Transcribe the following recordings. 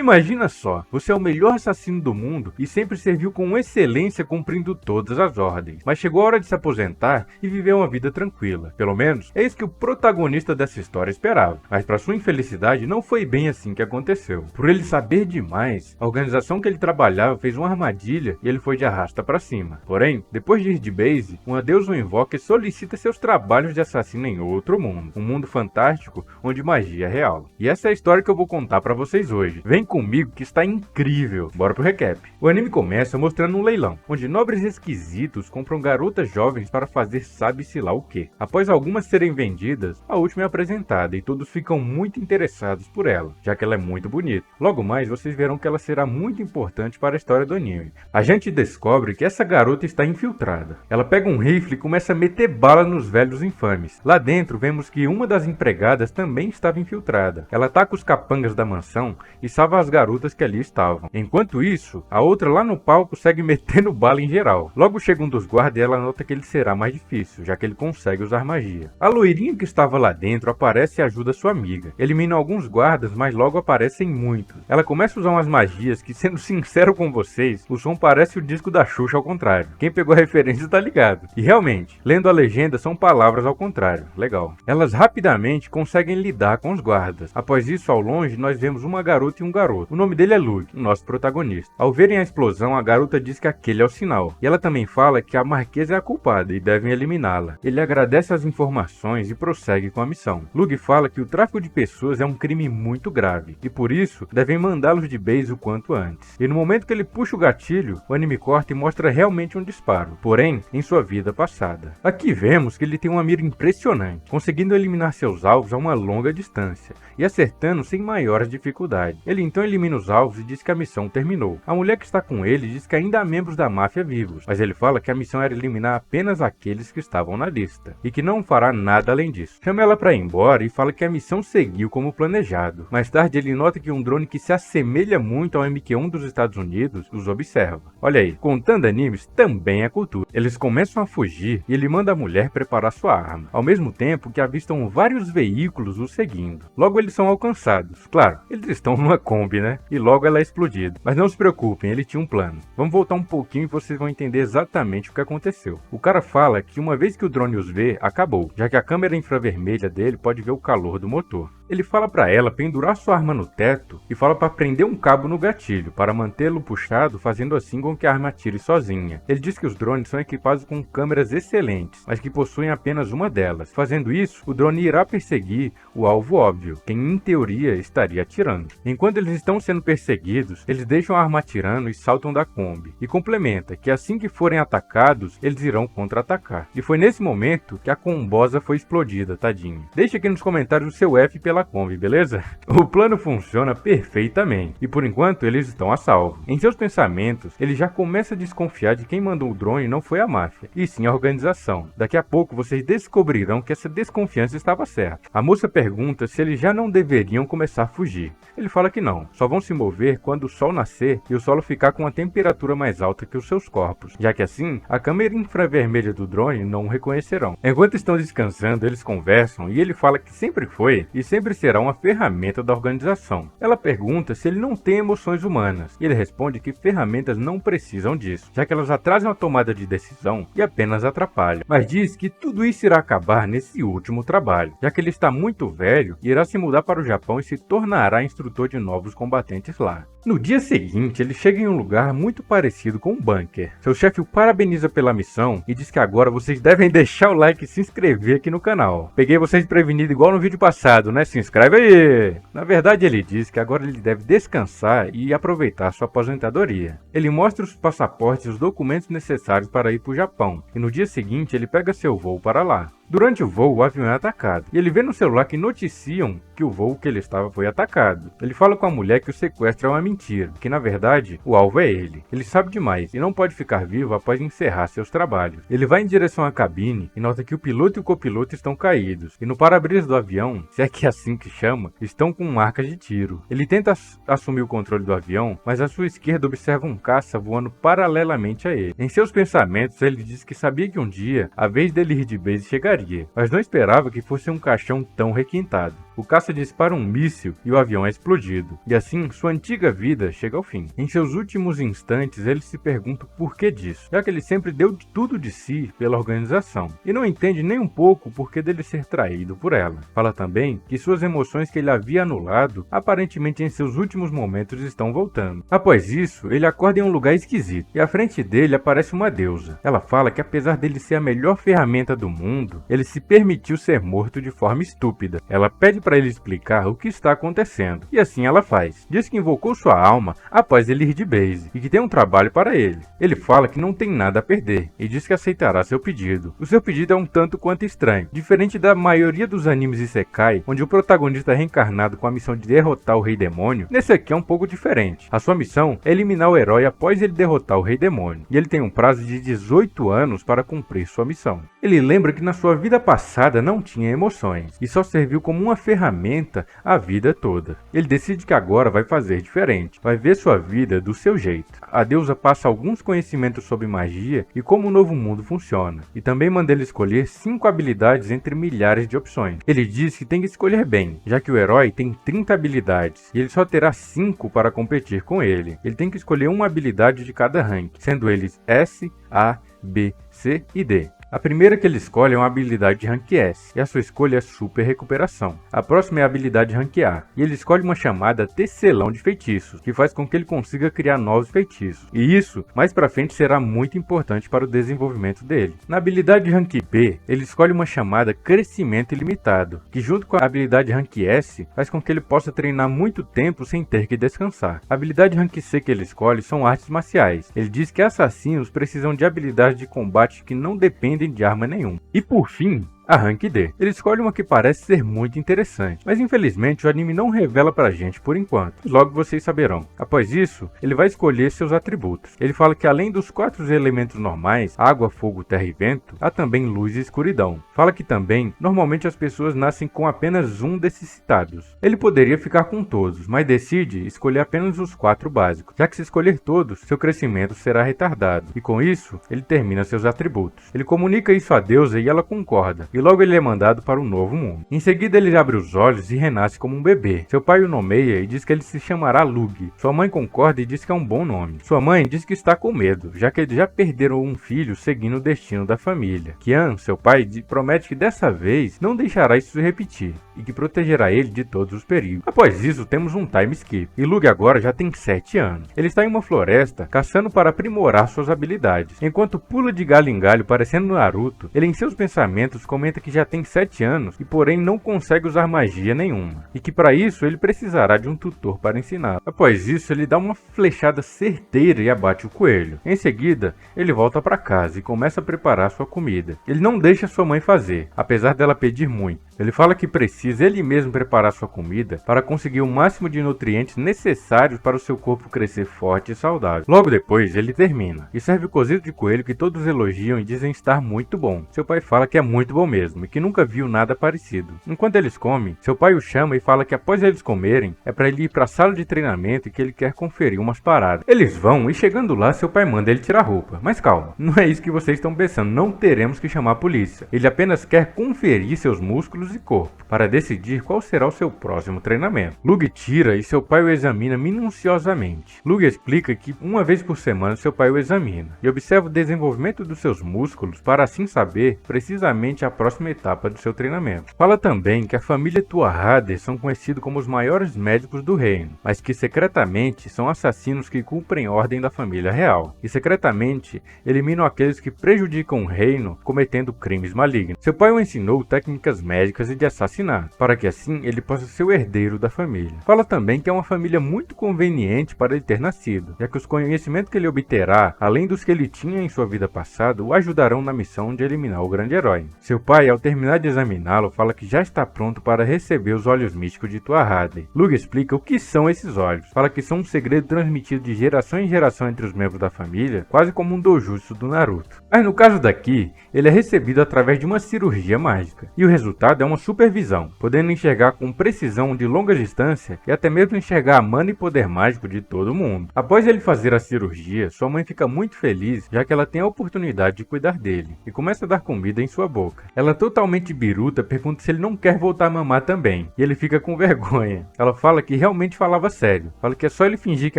Imagina só, você é o melhor assassino do mundo e sempre serviu com excelência cumprindo todas as ordens, mas chegou a hora de se aposentar e viver uma vida tranquila. Pelo menos, é isso que o protagonista dessa história esperava. Mas para sua infelicidade, não foi bem assim que aconteceu. Por ele saber demais, a organização que ele trabalhava fez uma armadilha e ele foi de arrasta para cima. Porém, depois de ir de base, uma deusa o invoca e solicita seus trabalhos de assassino em outro mundo. Um mundo fantástico onde magia é real. E essa é a história que eu vou contar para vocês hoje. Vem comigo que está incrível. Bora pro recap. O anime começa mostrando um leilão, onde nobres esquisitos compram garotas jovens para fazer sabe-se lá o que. Após algumas serem vendidas, a última é apresentada e todos ficam muito interessados por ela, já que ela é muito bonita. Logo mais, vocês verão que ela será muito importante para a história do anime. A gente descobre que essa garota está infiltrada. Ela pega um rifle e começa a meter bala nos velhos infames. Lá dentro, vemos que uma das empregadas também estava infiltrada. Ela ataca os capangas da mansão e salva as garotas que ali estavam. Enquanto isso, a outra lá no palco segue metendo bala em geral. Logo chega um dos guardas e ela nota que ele será mais difícil, já que ele consegue usar magia. A loirinha que estava lá dentro aparece e ajuda sua amiga. Elimina alguns guardas, mas logo aparecem muitos. Ela começa a usar umas magias que, sendo sincero com vocês, o som parece o disco da Xuxa ao contrário. Quem pegou a referência tá ligado. E realmente, lendo a legenda são palavras ao contrário. Legal. Elas rapidamente conseguem lidar com os guardas. Após isso, ao longe, nós vemos uma garota e um garoto. O nome dele é Luke, o nosso protagonista. Ao verem a explosão, a garota diz que aquele é o sinal. E ela também fala que a Marquesa é a culpada e devem eliminá-la. Ele agradece as informações e prossegue com a missão. Luke fala que o tráfico de pessoas é um crime muito grave e por isso devem mandá-los de base o quanto antes. E no momento que ele puxa o gatilho, o anime corta e mostra realmente um disparo, porém em sua vida passada. Aqui vemos que ele tem uma mira impressionante, conseguindo eliminar seus alvos a uma longa distância e acertando sem maiores dificuldades. Ele então elimina os alvos e diz que a missão terminou. A mulher que está com ele diz que ainda há membros da máfia vivos, mas ele fala que a missão era eliminar apenas aqueles que estavam na lista e que não fará nada além disso. Chama ela para ir embora e fala que a missão seguiu como planejado. Mais tarde ele nota que um drone que se assemelha muito ao MQ-1 dos Estados Unidos os observa. Olha aí, contando animes também é cultura. Eles começam a fugir e ele manda a mulher preparar sua arma, ao mesmo tempo que avistam vários veículos os seguindo. Logo eles são alcançados. Claro, eles estão numa Kombi, né? E logo ela é explodida. Mas não se preocupem, ele tinha um plano. Vamos voltar um pouquinho e vocês vão entender exatamente o que aconteceu. O cara fala que uma vez que o drone os vê, acabou, já que a câmera infravermelha dele pode ver o calor do motor. Ele fala para ela pendurar sua arma no teto e fala para prender um cabo no gatilho para mantê-lo puxado, fazendo assim com que a arma atire sozinha. Ele diz que os drones são equipados com câmeras excelentes, mas que possuem apenas uma delas. Fazendo isso, o drone irá perseguir o alvo óbvio, quem em teoria estaria atirando. Enquanto eles estão sendo perseguidos, eles deixam a arma atirando e saltam da Kombi. E complementa que assim que forem atacados, eles irão contra-atacar. E foi nesse momento que a combosa foi explodida, tadinho. Deixa aqui nos comentários o seu F pela Kombi, beleza? O plano funciona perfeitamente e por enquanto eles estão a salvo. Em seus pensamentos, ele já começa a desconfiar de quem mandou o drone não foi a máfia, e sim a organização. Daqui a pouco vocês descobrirão que essa desconfiança estava certa. A moça pergunta se eles já não deveriam começar a fugir. Ele fala que não, só vão se mover quando o sol nascer e o solo ficar com uma temperatura mais alta que os seus corpos, já que assim a câmera infravermelha do drone não o reconhecerão. Enquanto estão descansando, eles conversam e ele fala que sempre foi e sempre será uma ferramenta da organização. Ela pergunta se ele não tem emoções humanas e ele responde que ferramentas não precisam disso, já que elas atrasam a tomada de decisão e apenas atrapalham, mas diz que tudo isso irá acabar nesse último trabalho, já que ele está muito velho e irá se mudar para o Japão e se tornará instrutor de novos combatentes lá. No dia seguinte, ele chega em um lugar muito parecido com um bunker. Seu chefe o parabeniza pela missão e diz que agora vocês devem deixar o like e se inscrever aqui no canal. Peguei vocês desprevenidos igual no vídeo passado, né? Se inscreve aí! Na verdade, ele diz que agora ele deve descansar e aproveitar sua aposentadoria. Ele mostra os passaportes e os documentos necessários para ir para o Japão, e no dia seguinte ele pega seu voo para lá. Durante o voo, o avião é atacado, e ele vê no celular que noticiam que o voo que ele estava foi atacado. Ele fala com a mulher que o sequestro é uma mentira, que na verdade o alvo é ele. Ele sabe demais e não pode ficar vivo após encerrar seus trabalhos. Ele vai em direção à cabine e nota que o piloto e o copiloto estão caídos, e no para-brisa do avião, se é que é assim que chama, estão com marcas de tiro. Ele tenta assumir o controle do avião, mas à sua esquerda observa um caça voando paralelamente a ele. Em seus pensamentos, ele diz que sabia que um dia a vez dele ir de base chegaria, mas não esperava que fosse um caixão tão requintado. o caça dispara um míssil e o avião é explodido. E assim, sua antiga vida chega ao fim. Em seus últimos instantes, ele se pergunta o porquê disso, já que ele sempre deu tudo de si pela organização, e não entende nem um pouco o porquê dele ser traído por ela. Fala também que suas emoções que ele havia anulado, aparentemente em seus últimos momentos estão voltando. Após isso, ele acorda em um lugar esquisito, e à frente dele aparece uma deusa. Ela fala que apesar dele ser a melhor ferramenta do mundo, ele se permitiu ser morto de forma estúpida. Ela pede para ele explicar o que está acontecendo, e assim ela faz. Diz que invocou sua alma após ele ir de base, e que tem um trabalho para ele. Ele fala que não tem nada a perder, e diz que aceitará seu pedido. O seu pedido é um tanto quanto estranho. Diferente da maioria dos animes Isekai, onde o protagonista é reencarnado com a missão de derrotar o Rei Demônio, nesse aqui é um pouco diferente. A sua missão é eliminar o herói após ele derrotar o Rei Demônio, e ele tem um prazo de 18 anos para cumprir sua missão. Ele lembra que na sua vida passada não tinha emoções, e só serviu como uma ferramenta a vida toda. Ele decide que agora vai fazer diferente, vai ver sua vida do seu jeito. A deusa passa alguns conhecimentos sobre magia e como o novo mundo funciona, e também manda ele escolher 5 habilidades entre milhares de opções. Ele diz que tem que escolher bem, já que o herói tem 30 habilidades, e ele só terá 5 para competir com ele. Ele tem que escolher uma habilidade de cada rank, sendo eles S, A, B, C e D. A primeira que ele escolhe é uma habilidade de rank S, e a sua escolha é Super Recuperação. A próxima é a habilidade rank A, e ele escolhe uma chamada Tecelão de Feitiços, que faz com que ele consiga criar novos feitiços. E isso, mais pra frente, será muito importante para o desenvolvimento dele. Na habilidade rank B, ele escolhe uma chamada Crescimento Ilimitado, que junto com a habilidade rank S, faz com que ele possa treinar muito tempo sem ter que descansar. A habilidade rank C que ele escolhe são artes marciais. Ele diz que assassinos precisam de habilidades de combate que não dependem de arma nenhuma. E por fim, a Rank D. Ele escolhe uma que parece ser muito interessante, mas infelizmente o anime não revela pra gente por enquanto. Logo vocês saberão. Após isso, ele vai escolher seus atributos. Ele fala que além dos 4 elementos normais, água, fogo, terra e vento, há também luz e escuridão. Fala que também, normalmente as pessoas nascem com apenas um desses citados. Ele poderia ficar com todos, mas decide escolher apenas os 4 básicos, já que se escolher todos, seu crescimento será retardado. E com isso, ele termina seus atributos. Ele comunica isso à deusa e ela concorda. E logo ele é mandado para um novo mundo. Em seguida ele abre os olhos e renasce como um bebê. Seu pai o nomeia e diz que ele se chamará Lug. Sua mãe concorda e diz que é um bom nome. Sua mãe diz que está com medo, já que eles já perderam um filho seguindo o destino da família. Kian, seu pai, promete que dessa vez não deixará isso se repetir e que protegerá ele de todos os perigos. Após isso temos um time skip e Lug agora já tem 7 anos. Ele está em uma floresta caçando para aprimorar suas habilidades. Enquanto pula de galho em galho parecendo Naruto, ele em seus pensamentos comenta que já tem 7 anos e porém não consegue usar magia nenhuma, e que para isso ele precisará de um tutor para ensinar. Após isso ele dá uma flechada certeira e abate o coelho. Em seguida ele volta para casa e começa a preparar sua comida. Ele não deixa sua mãe fazer, apesar dela pedir muito. Ele fala que precisa ele mesmo preparar sua comida para conseguir o máximo de nutrientes necessários para o seu corpo crescer forte e saudável. Logo depois ele termina e serve o cozido de coelho que todos elogiam e dizem estar muito bom. Seu pai fala que é muito bom mesmo e que nunca viu nada parecido. Enquanto eles comem, seu pai o chama e fala que após eles comerem é para ele ir para a sala de treinamento e que ele quer conferir umas paradas. Eles vão e chegando lá seu pai manda ele tirar a roupa. Mas calma, não é isso que vocês estão pensando, não teremos que chamar a polícia. Ele apenas quer conferir seus músculos e corpo para decidir qual será o seu próximo treinamento. Lug tira e seu pai o examina minuciosamente. Lug explica que uma vez por semana seu pai o examina e observa o desenvolvimento dos seus músculos para assim saber precisamente a próxima etapa do seu treinamento. Fala também que a família Tuahade são conhecidos como os maiores médicos do reino, mas que secretamente são assassinos que cumprem ordem da família real e secretamente eliminam aqueles que prejudicam o reino cometendo crimes malignos. Seu pai o ensinou técnicas médicas e de assassinato, para que assim ele possa ser o herdeiro da família. Fala também que é uma família muito conveniente para ele ter nascido, já que os conhecimentos que ele obterá, além dos que ele tinha em sua vida passada, o ajudarão na missão de eliminar o grande herói. Seu pai, ao terminar de examiná-lo, fala que já está pronto para receber os olhos místicos de Tuahade. Lug explica o que são esses olhos, fala que são um segredo transmitido de geração em geração entre os membros da família, quase como um dojutsu do Naruto. Mas no caso daqui, ele é recebido através de uma cirurgia mágica, e o resultado é uma supervisão, podendo enxergar com precisão de longa distância e até mesmo enxergar a mana e poder mágico de todo mundo. Após ele fazer a cirurgia, sua mãe fica muito feliz, já que ela tem a oportunidade de cuidar dele, e começa a dar comida em sua boca. Ela, totalmente biruta, pergunta se ele não quer voltar a mamar também, e ele fica com vergonha. Ela fala que realmente falava sério, fala que é só ele fingir que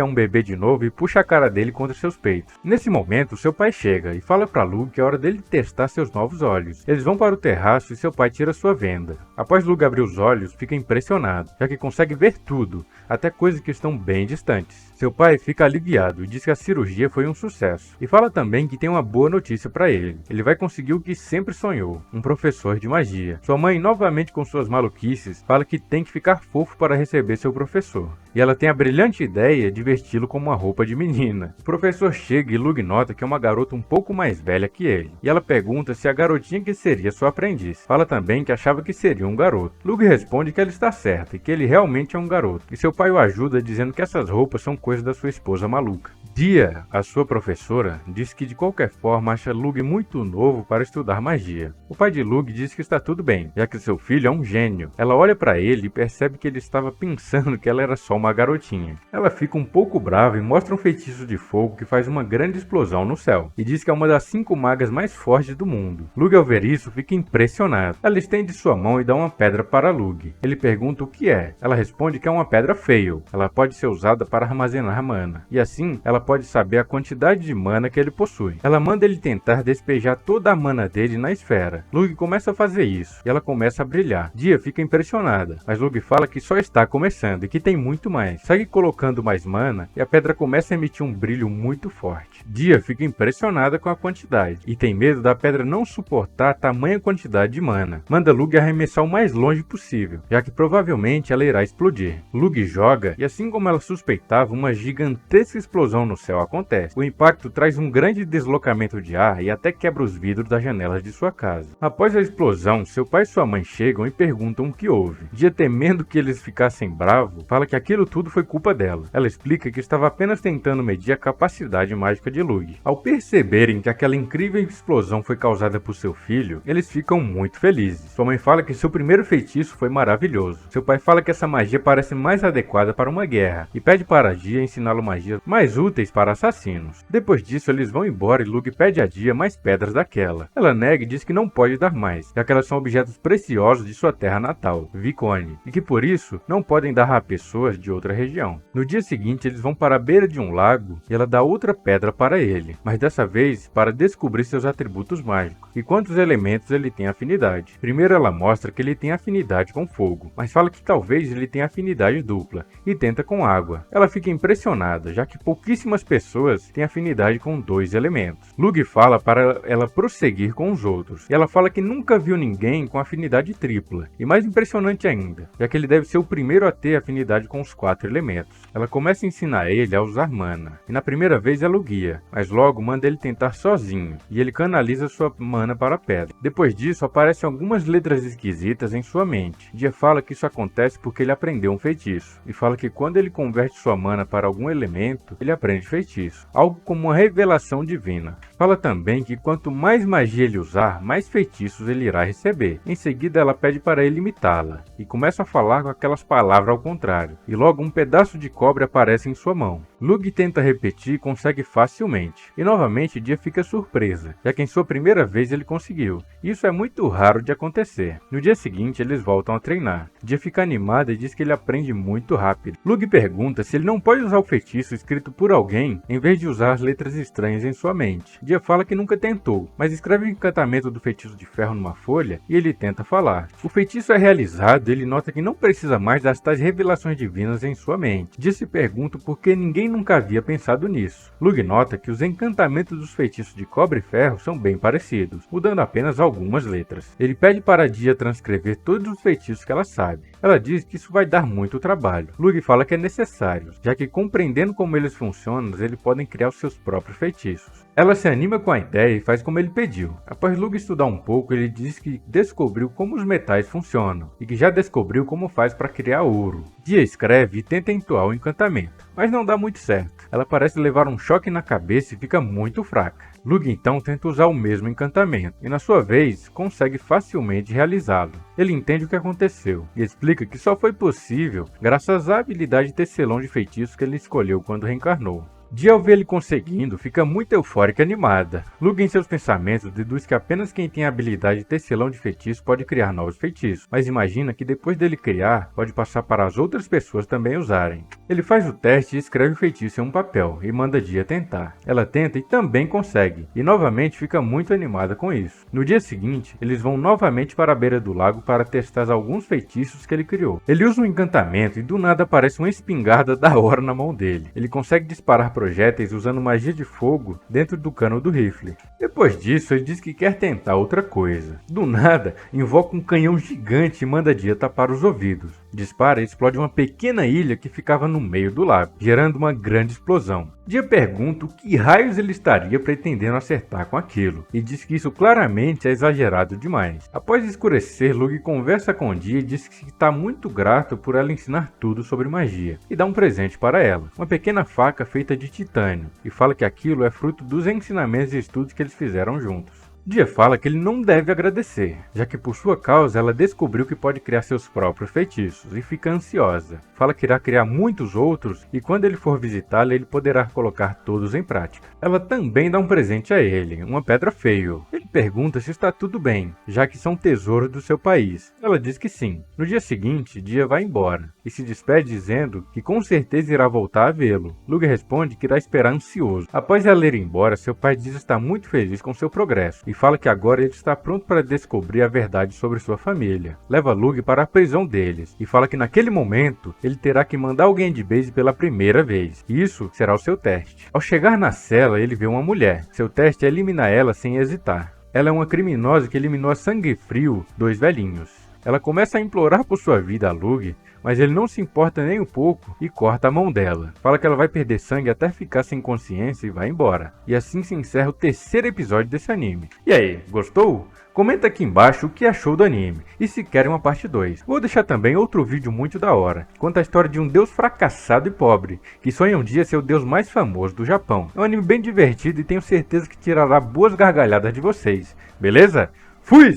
é um bebê de novo e puxa a cara dele contra seus peitos. Nesse momento, seu pai chega e fala para Lug que é hora dele testar seus novos olhos. Eles vão para o terraço e seu pai tira sua venda. Após Lug abrir os olhos, fica impressionado, já que consegue ver tudo, até coisas que estão bem distantes. Seu pai fica aliviado e diz que a cirurgia foi um sucesso, e fala também que tem uma boa notícia para ele. Ele vai conseguir o que sempre sonhou, um professor de magia. Sua mãe, novamente com suas maluquices, fala que tem que ficar fofo para receber seu professor, e ela tem a brilhante ideia de vesti-lo como uma roupa de menina. O professor chega e Lug nota que é uma garota um pouco mais velha que ele, e ela pergunta se a garotinha que seria sua aprendiz. Fala também que achava que seria um garoto. Lug responde que ela está certa e que ele realmente é um garoto, e seu pai o ajuda dizendo que essas roupas são coisas da sua esposa maluca. Dia, a sua professora, diz que de qualquer forma acha Lug muito novo para estudar magia. O pai de Lug diz que está tudo bem, já que seu filho é um gênio. Ela olha para ele e percebe que ele estava pensando que ela era só uma garotinha. Ela fica um pouco brava e mostra um feitiço de fogo que faz uma grande explosão no céu, e diz que é uma das 5 magas mais fortes do mundo. Lug, ao ver isso, fica impressionado. Ela estende sua mão e dá uma pedra para Lug. Ele pergunta o que é. Ela responde que é uma pedra Fail. Ela pode ser usada para armazenar mana, e assim ela pode saber a quantidade de mana que ele possui. Ela manda ele tentar despejar toda a mana dele na esfera. Lug começa a fazer isso, e ela começa a brilhar. Dia fica impressionada, mas Lug fala que só está começando e que tem muito mais. Segue colocando mais mana, e a pedra começa a emitir um brilho muito forte. Dia fica impressionada com a quantidade, e tem medo da pedra não suportar tamanha quantidade de mana. Manda Lug arremessar o mais longe possível, já que provavelmente ela irá explodir. Lug joga, e assim como ela suspeitava, uma gigantesca explosão no céu acontece. O impacto traz um grande deslocamento de ar e até quebra os vidros das janelas de sua casa. Após a explosão, seu pai e sua mãe chegam e perguntam o que houve. Dia, temendo que eles ficassem bravos, fala que aquilo tudo foi culpa dela. Ela explica que estava apenas tentando medir a capacidade mágica de Lug. Ao perceberem que aquela incrível explosão foi causada por seu filho, eles ficam muito felizes. Sua mãe fala que seu primeiro feitiço foi maravilhoso. Seu pai fala que essa magia parece mais adequada para uma guerra e pede para Dia ensiná-lo magias mais úteis para assassinos. Depois disso, eles vão embora e Lug pede a Dia mais pedras daquela. Ela nega e diz que não pode dar mais, já que elas são objetos preciosos de sua terra natal, Vicone, e que por isso não podem dar a pessoas de outra região. No dia seguinte, eles vão para a beira de um lago e ela dá outra pedra para ele, mas dessa vez para descobrir seus atributos mágicos e quantos elementos ele tem afinidade. Primeiro ela mostra que ele tem afinidade com fogo, mas fala que talvez ele tenha afinidade dupla e tenta com água. Ela fica impressionada, já que pouquíssimas pessoas têm afinidade com 2 elementos. Lug fala para ela prosseguir com os outros, e ela fala que nunca viu ninguém com afinidade tripla, e mais impressionante ainda, já que ele deve ser o primeiro a ter afinidade com os 4 elementos. Ela começa a ensinar ele a usar mana, e na primeira vez ela o guia, mas logo manda ele tentar sozinho, e ele canaliza sua mana para a pedra. Depois disso, aparecem algumas letras esquisitas em sua mente. Dia fala que isso acontece porque ele aprendeu um feitiço, e fala que quando ele converte sua mana para algum elemento, ele aprende feitiço, algo como uma revelação divina. Fala também que quanto mais magia ele usar, mais feitiços ele irá receber. Em seguida, ela pede para ele imitá-la, e começa a falar com aquelas palavras ao contrário, e logo um pedaço de cobre aparece em sua mão. Lug tenta repetir e consegue facilmente, e novamente Dia fica surpresa, já que em sua primeira vez ele conseguiu. Isso é muito raro de acontecer. No dia seguinte, eles voltam a treinar. Dia fica animada e diz que ele aprende muito rápido. Lug pergunta se ele não pode usar o feitiço escrito por alguém em vez de usar as letras estranhas em sua mente. Dia fala que nunca tentou, mas escreve o encantamento do feitiço de ferro numa folha e ele tenta falar. O feitiço é realizado e ele nota que não precisa mais das tais revelações divinas em sua mente. Dia se pergunta por que ninguém nunca havia pensado nisso. Lug nota que os encantamentos dos feitiços de cobre e ferro são bem parecidos, mudando apenas algumas letras. Ele pede para Dia transcrever todos os feitiços que ela sabe. Ela diz que isso vai dar muito trabalho. Lug fala que é necessário, já que compreendendo como eles funcionam, eles podem criar os seus próprios feitiços. Ela se anima com a ideia e faz como ele pediu. Após Lug estudar um pouco, ele diz que descobriu como os metais funcionam, e que já descobriu como faz para criar ouro. Dia escreve e tenta entoar o encantamento, mas não dá muito certo. Ela parece levar um choque na cabeça e fica muito fraca. Luke então tenta usar o mesmo encantamento e, na sua vez, consegue facilmente realizá-lo. Ele entende o que aconteceu e explica que só foi possível graças à habilidade de tecelão de feitiços que ele escolheu quando reencarnou. Dia, ao ver ele conseguindo, fica muito eufórica e animada. Luke, em seus pensamentos, deduz que apenas quem tem a habilidade de tecelão de feitiços pode criar novos feitiços, mas imagina que depois dele criar, pode passar para as outras pessoas também usarem. Ele faz o teste e escreve o feitiço em um papel e manda Dia tentar. Ela tenta e também consegue, e novamente fica muito animada com isso. No dia seguinte, eles vão novamente para a beira do lago para testar alguns feitiços que ele criou. Ele usa um encantamento e do nada aparece uma espingarda da hora na mão dele. Ele consegue disparar projéteis usando magia de fogo dentro do cano do rifle. Depois disso, ele diz que quer tentar outra coisa. Do nada, invoca um canhão gigante e manda Dia tapar os ouvidos. Dispara e explode uma pequena ilha que ficava no meio do lago, gerando uma grande explosão. Dia pergunta o que raios ele estaria pretendendo acertar com aquilo, e diz que isso claramente é exagerado demais. Após escurecer, Luke conversa com Dia e diz que está muito grato por ela ensinar tudo sobre magia, e dá um presente para ela, uma pequena faca feita de titânio, e fala que aquilo é fruto dos ensinamentos e estudos que eles fizeram juntos. Dia fala que ele não deve agradecer, já que por sua causa ela descobriu que pode criar seus próprios feitiços e fica ansiosa. Fala que irá criar muitos outros e quando ele for visitá-la ele poderá colocar todos em prática. Ela também dá um presente a ele, uma pedra feio. Ele pergunta se está tudo bem, já que são tesouros do seu país. Ela diz que sim. No dia seguinte, Dia vai embora e se despede dizendo que com certeza irá voltar a vê-lo. Luke responde que irá esperar ansioso. Após ela ir embora, seu pai diz estar muito feliz com seu progresso e fala que agora ele está pronto para descobrir a verdade sobre sua família. Leva Luke para a prisão deles e fala que naquele momento ele terá que mandar alguém de base pela primeira vez. E isso será o seu teste. Ao chegar na cela, ele vê uma mulher. Seu teste é eliminar ela sem hesitar. Ela é uma criminosa que eliminou a sangue frio 2 velhinhos. Ela começa a implorar por sua vida a Luke, mas ele não se importa nem um pouco e corta a mão dela. Fala que ela vai perder sangue até ficar sem consciência e vai embora. E assim se encerra o 3º episódio desse anime. E aí, gostou? Comenta aqui embaixo o que achou do anime e se querem uma parte 2. Vou deixar também outro vídeo muito da hora. Conta a história de um deus fracassado e pobre, que sonha um dia ser o deus mais famoso do Japão. É um anime bem divertido e tenho certeza que tirará boas gargalhadas de vocês. Beleza? Fui!